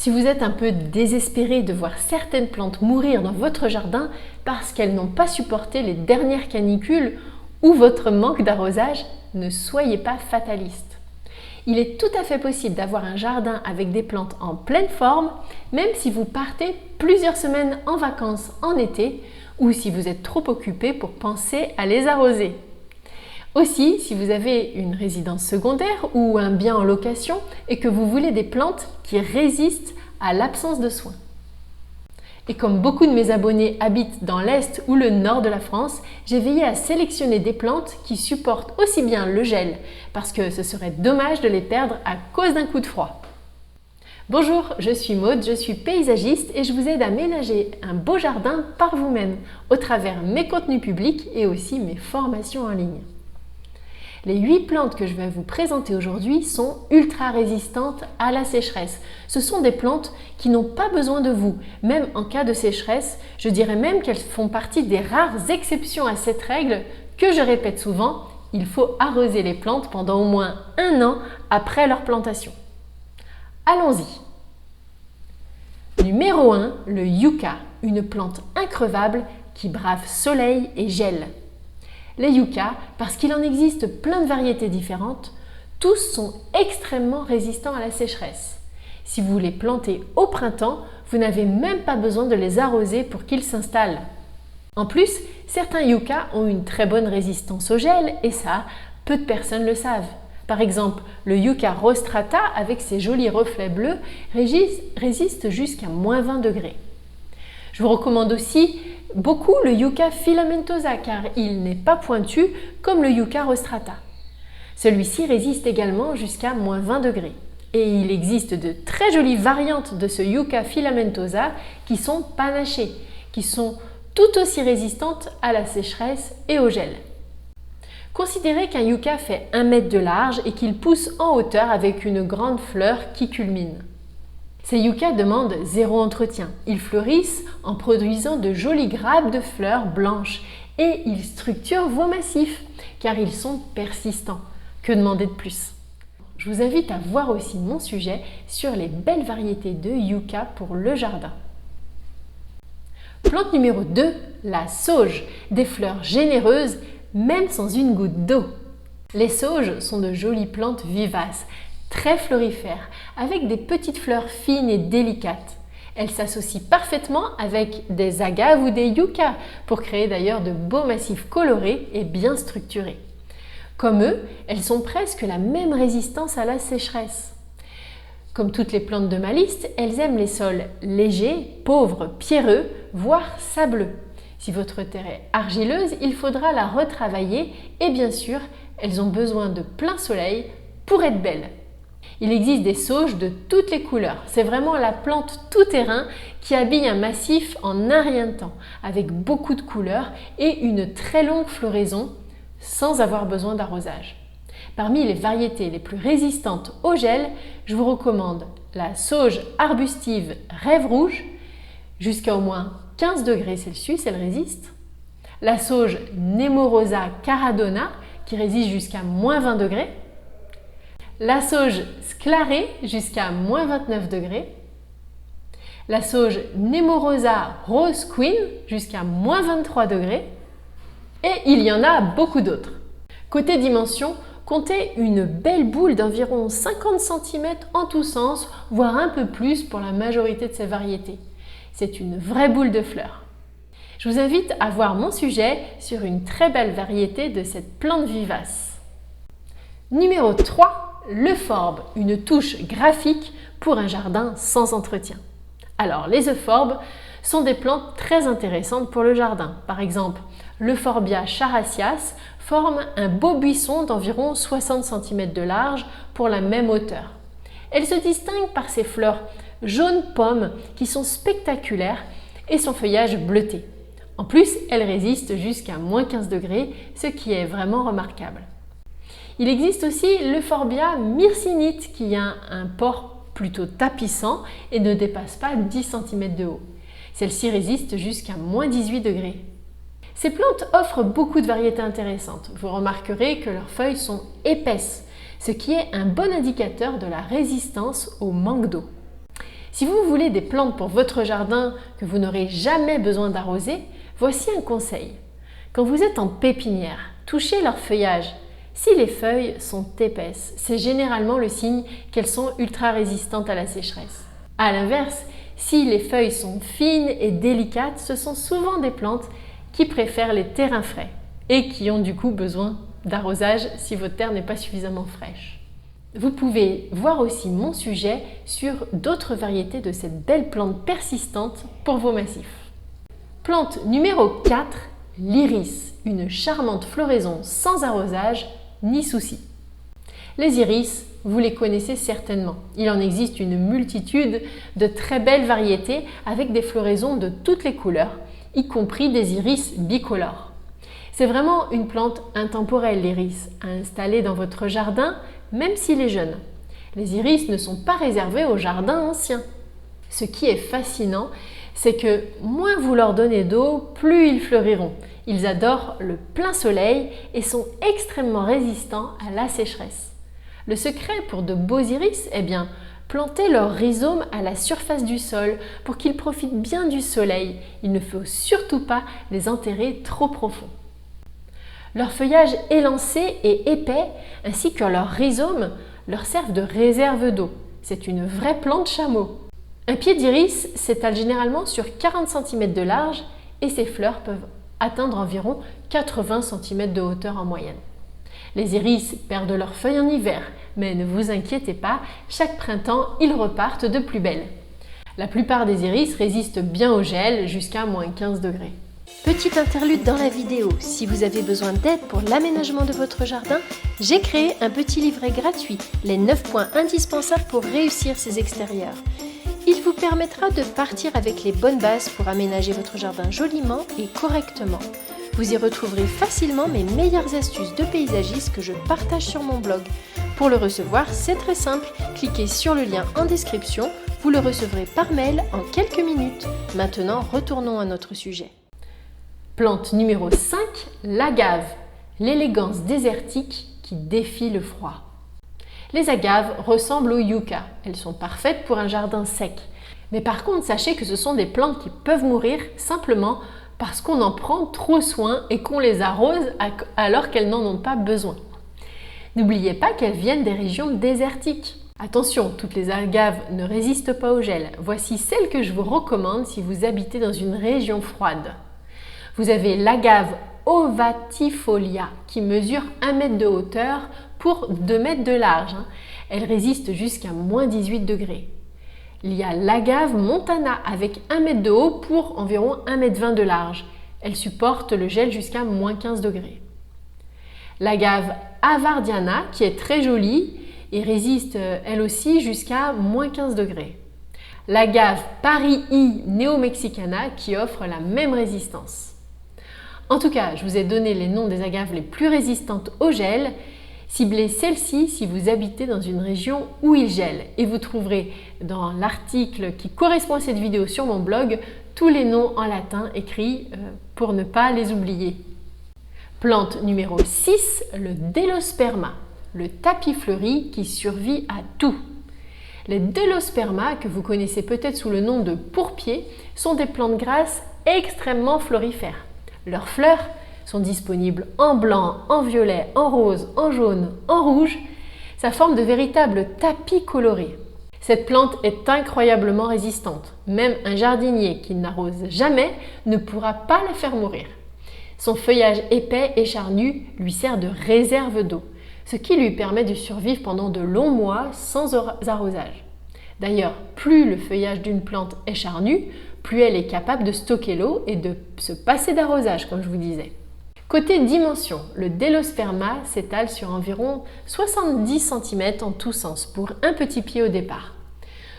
Si vous êtes un peu désespéré de voir certaines plantes mourir dans votre jardin parce qu'elles n'ont pas supporté les dernières canicules ou votre manque d'arrosage, ne soyez pas fataliste. Il est tout à fait possible d'avoir un jardin avec des plantes en pleine forme, même si vous partez plusieurs semaines en vacances en été ou si vous êtes trop occupé pour penser à les arroser. Aussi, si vous avez une résidence secondaire ou un bien en location et que vous voulez des plantes qui résistent à l'absence de soins. Et comme beaucoup de mes abonnés habitent dans l'Est ou le Nord de la France, j'ai veillé à sélectionner des plantes qui supportent aussi bien le gel, parce que ce serait dommage de les perdre à cause d'un coup de froid. Bonjour, je suis Maude, je suis paysagiste et je vous aide à ménager un beau jardin par vous-même, au travers mes contenus publics et aussi mes formations en ligne. Les 8 plantes que je vais vous présenter aujourd'hui sont ultra résistantes à la sécheresse. Ce sont des plantes qui n'ont pas besoin de vous, même en cas de sécheresse. Je dirais même qu'elles font partie des rares exceptions à cette règle que je répète souvent. Il faut arroser les plantes pendant au moins 1 an après leur plantation. Allons-y. Numéro 1, le yucca, une plante increvable qui brave soleil et gel. Les yuccas, parce qu'il en existe plein de variétés différentes, tous sont extrêmement résistants à la sécheresse. Si vous les plantez au printemps, vous n'avez même pas besoin de les arroser pour qu'ils s'installent. En plus, certains yuccas ont une très bonne résistance au gel et ça, peu de personnes le savent. Par exemple, le yucca rostrata, avec ses jolis reflets bleus, résiste jusqu'à -20 degrés. Je vous recommande aussi beaucoup le yucca filamentosa car il n'est pas pointu comme le yucca rostrata. Celui-ci résiste également jusqu'à -20 degrés. Et il existe de très jolies variantes de ce yucca filamentosa qui sont panachées, qui sont tout aussi résistantes à la sécheresse et au gel. Considérez qu'un yucca fait 1 mètre de large et qu'il pousse en hauteur avec une grande fleur qui culmine. Ces yuccas demandent 0 entretien. Ils fleurissent en produisant de jolies grappes de fleurs blanches et ils structurent vos massifs car ils sont persistants. Que demander de plus? Je vous invite à voir aussi mon sujet sur les belles variétés de yucca pour le jardin. Plante numéro 2, la sauge, des fleurs généreuses même sans une goutte d'eau. Les sauges sont de jolies plantes vivaces, très florifères, avec des petites fleurs fines et délicates. Elles s'associent parfaitement avec des agaves ou des yuccas pour créer d'ailleurs de beaux massifs colorés et bien structurés. Comme eux, elles ont presque la même résistance à la sécheresse. Comme toutes les plantes de ma liste, elles aiment les sols légers, pauvres, pierreux, voire sableux. Si votre terre est argileuse, il faudra la retravailler et bien sûr, elles ont besoin de plein soleil pour être belles. Il existe des sauges de toutes les couleurs. C'est vraiment la plante tout-terrain qui habille un massif en un rien de temps, avec beaucoup de couleurs et une très longue floraison sans avoir besoin d'arrosage. Parmi les variétés les plus résistantes au gel, je vous recommande la sauge arbustive rêve rouge, jusqu'à au moins 15 degrés Celsius, elle résiste. La sauge Nemorosa caradona, qui résiste jusqu'à -20 degrés. La sauge sclarée, jusqu'à -29 degrés. La sauge Nemorosa rose queen, jusqu'à -23 degrés. Et il y en a beaucoup d'autres. Côté dimension, comptez une belle boule d'environ 50 cm en tous sens, voire un peu plus pour la majorité de ces variétés. C'est une vraie boule de fleurs. Je vous invite à voir mon sujet sur une très belle variété de cette plante vivace. Numéro 3, l'euphorbes, une touche graphique pour un jardin sans entretien. Alors, les euphorbes sont des plantes très intéressantes pour le jardin. Par exemple, l'Euphorbia characias forme un beau buisson d'environ 60 cm de large pour la même hauteur. Elle se distingue par ses fleurs jaune pomme qui sont spectaculaires et son feuillage bleuté. En plus, elle résiste jusqu'à -15 degrés, ce qui est vraiment remarquable. Il existe aussi l'Euphorbia myrcinite qui a un port plutôt tapissant et ne dépasse pas 10 cm de haut. Celle-ci résiste jusqu'à -18 degrés. Ces plantes offrent beaucoup de variétés intéressantes. Vous remarquerez que leurs feuilles sont épaisses, ce qui est un bon indicateur de la résistance au manque d'eau. Si vous voulez des plantes pour votre jardin que vous n'aurez jamais besoin d'arroser, voici un conseil. Quand vous êtes en pépinière, touchez leur feuillage. Si les feuilles sont épaisses, c'est généralement le signe qu'elles sont ultra résistantes à la sécheresse. A l'inverse, si les feuilles sont fines et délicates, ce sont souvent des plantes qui préfèrent les terrains frais et qui ont du coup besoin d'arrosage si votre terre n'est pas suffisamment fraîche. Vous pouvez voir aussi mon sujet sur d'autres variétés de cette belle plante persistante pour vos massifs. Plante numéro 4, l'iris, une charmante floraison sans arrosage ni souci. Les iris, vous les connaissez certainement. Il en existe une multitude de très belles variétés avec des floraisons de toutes les couleurs, y compris des iris bicolores. C'est vraiment une plante intemporelle, l'iris, à installer dans votre jardin, même s'il est jeune. Les iris ne sont pas réservés aux jardins anciens. Ce qui est fascinant, c'est que moins vous leur donnez d'eau, plus ils fleuriront. Ils adorent le plein soleil et sont extrêmement résistants à la sécheresse. Le secret pour de beaux iris, plantez leurs rhizomes à la surface du sol pour qu'ils profitent bien du soleil. Il ne faut surtout pas les enterrer trop profond. Leur feuillage élancé et épais, ainsi que leurs rhizomes, leur servent de réserve d'eau. C'est une vraie plante chameau. Un pied d'iris s'étale généralement sur 40 cm de large et ses fleurs peuvent atteindre environ 80 cm de hauteur en moyenne. Les iris perdent leurs feuilles en hiver, mais ne vous inquiétez pas, chaque printemps, ils repartent de plus belle. La plupart des iris résistent bien au gel jusqu'à moins 15 degrés. Petite interlude dans la vidéo, si vous avez besoin d'aide pour l'aménagement de votre jardin, j'ai créé un petit livret gratuit, les 9 points indispensables pour réussir ces extérieurs. Il vous permettra de partir avec les bonnes bases pour aménager votre jardin joliment et correctement. Vous y retrouverez facilement mes meilleures astuces de paysagiste que je partage sur mon blog. Pour le recevoir, c'est très simple, cliquez sur le lien en description, vous le recevrez par mail en quelques minutes. Maintenant, retournons à notre sujet. Plante numéro 5, l'agave, l'élégance désertique qui défie le froid. Les agaves ressemblent aux yuccas, elles sont parfaites pour un jardin sec. Mais par contre, sachez que ce sont des plantes qui peuvent mourir simplement parce qu'on en prend trop soin et qu'on les arrose alors qu'elles n'en ont pas besoin. N'oubliez pas qu'elles viennent des régions désertiques. Attention, toutes les agaves ne résistent pas au gel. Voici celles que je vous recommande si vous habitez dans une région froide. Vous avez l'agave ovatifolia qui mesure 1 mètre de hauteur pour 2 mètres de large. Elle résiste jusqu'à moins 18 degrés. Il y a l'agave montana avec 1 mètre de haut pour environ 1 mètre 20 de large. Elle supporte le gel jusqu'à moins 15 degrés. L'agave avardiana qui est très jolie et résiste elle aussi jusqu'à moins 15 degrés. L'agave parii neomexicana qui offre la même résistance. En tout cas, je vous ai donné les noms des agaves les plus résistantes au gel. Ciblez celle-ci si vous habitez dans une région où il gèle et vous trouverez dans l'article qui correspond à cette vidéo sur mon blog tous les noms en latin écrits pour ne pas les oublier. Plante numéro 6, le Delosperma, le tapis fleuri qui survit à tout. Les Delosperma, que vous connaissez peut-être sous le nom de pourpier, sont des plantes grasses extrêmement florifères. Leurs fleurs sont disponibles en blanc, en violet, en rose, en jaune, en rouge. Ça forme de véritables tapis colorés. Cette plante est incroyablement résistante. Même un jardinier qui n'arrose jamais ne pourra pas la faire mourir. Son feuillage épais et charnu lui sert de réserve d'eau, ce qui lui permet de survivre pendant de longs mois sans arrosage. D'ailleurs, plus le feuillage d'une plante est charnu, plus elle est capable de stocker l'eau et de se passer d'arrosage, comme je vous disais. Côté dimension, le Delosperma s'étale sur environ 70 cm en tous sens pour un petit pied au départ,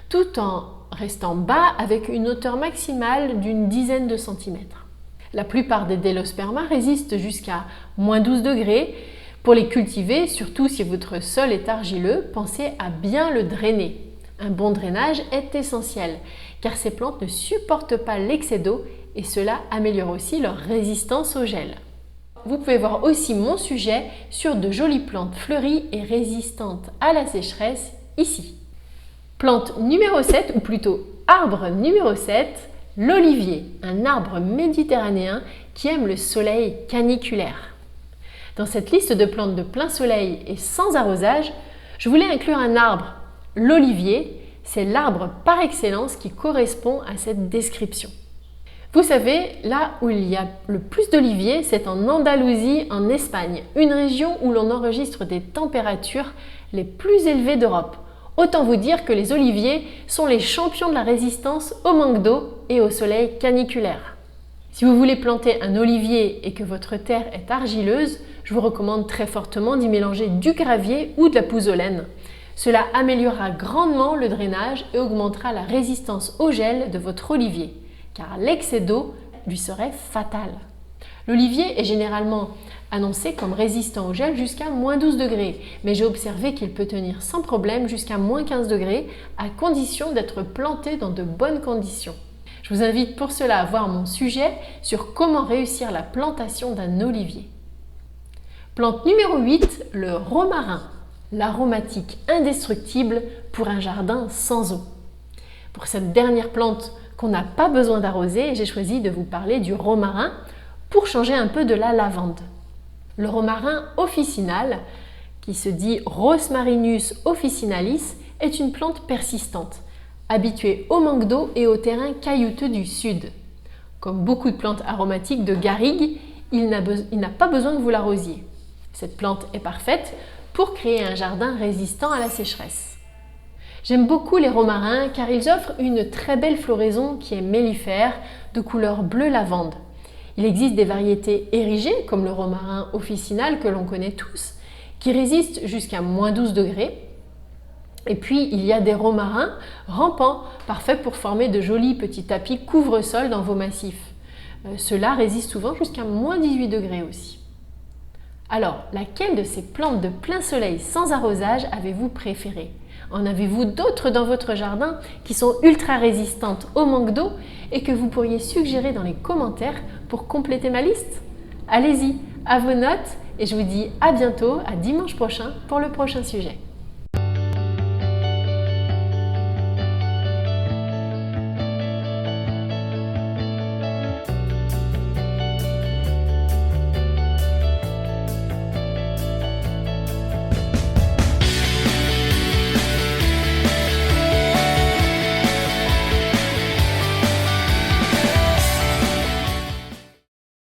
tout en restant bas avec une hauteur maximale d'une dizaine de centimètres. La plupart des Delosperma résistent jusqu'à moins 12 degrés. Pour les cultiver, surtout si votre sol est argileux, pensez à bien le drainer. Un bon drainage est essentiel car ces plantes ne supportent pas l'excès d'eau et cela améliore aussi leur résistance au gel. Vous pouvez voir aussi mon sujet sur de jolies plantes fleuries et résistantes à la sécheresse ici. Plante numéro 7, ou plutôt arbre numéro 7, l'olivier, un arbre méditerranéen qui aime le soleil caniculaire. Dans cette liste de plantes de plein soleil et sans arrosage, je voulais inclure un arbre, l'olivier. C'est l'arbre par excellence qui correspond à cette description. Vous savez, là où il y a le plus d'oliviers, c'est en Andalousie, en Espagne, une région où l'on enregistre des températures les plus élevées d'Europe. Autant vous dire que les oliviers sont les champions de la résistance au manque d'eau et au soleil caniculaire. Si vous voulez planter un olivier et que votre terre est argileuse, je vous recommande très fortement d'y mélanger du gravier ou de la pouzzolène. Cela améliorera grandement le drainage et augmentera la résistance au gel de votre olivier, car l'excès d'eau lui serait fatal. L'olivier est généralement annoncé comme résistant au gel jusqu'à moins 12 degrés, mais j'ai observé qu'il peut tenir sans problème jusqu'à moins 15 degrés, à condition d'être planté dans de bonnes conditions. Je vous invite pour cela à voir mon sujet sur comment réussir la plantation d'un olivier. Plante numéro 8, le romarin, l'aromatique indestructible pour un jardin sans eau. Pour cette dernière plante qu'on n'a pas besoin d'arroser, j'ai choisi de vous parler du romarin pour changer un peu de la lavande. Le romarin officinal, qui se dit Rosmarinus officinalis, est une plante persistante, habituée au manque d'eau et aux terrains caillouteux du sud. Comme beaucoup de plantes aromatiques de garrigue, il n'a pas besoin que vous l'arrosiez. Cette plante est parfaite pour créer un jardin résistant à la sécheresse. J'aime beaucoup les romarins car ils offrent une très belle floraison qui est mellifère de couleur bleu lavande. Il existe des variétés érigées comme le romarin officinal que l'on connaît tous, qui résistent jusqu'à moins 12 degrés. Et puis il y a des romarins rampants, parfaits pour former de jolis petits tapis couvre-sol dans vos massifs. Ceux-là résistent souvent jusqu'à moins 18 degrés aussi. Alors, laquelle de ces plantes de plein soleil sans arrosage avez-vous préférée ? En avez-vous d'autres dans votre jardin qui sont ultra résistantes au manque d'eau et que vous pourriez suggérer dans les commentaires pour compléter ma liste ? Allez-y, à vos notes et je vous dis à bientôt, à dimanche prochain pour le prochain sujet.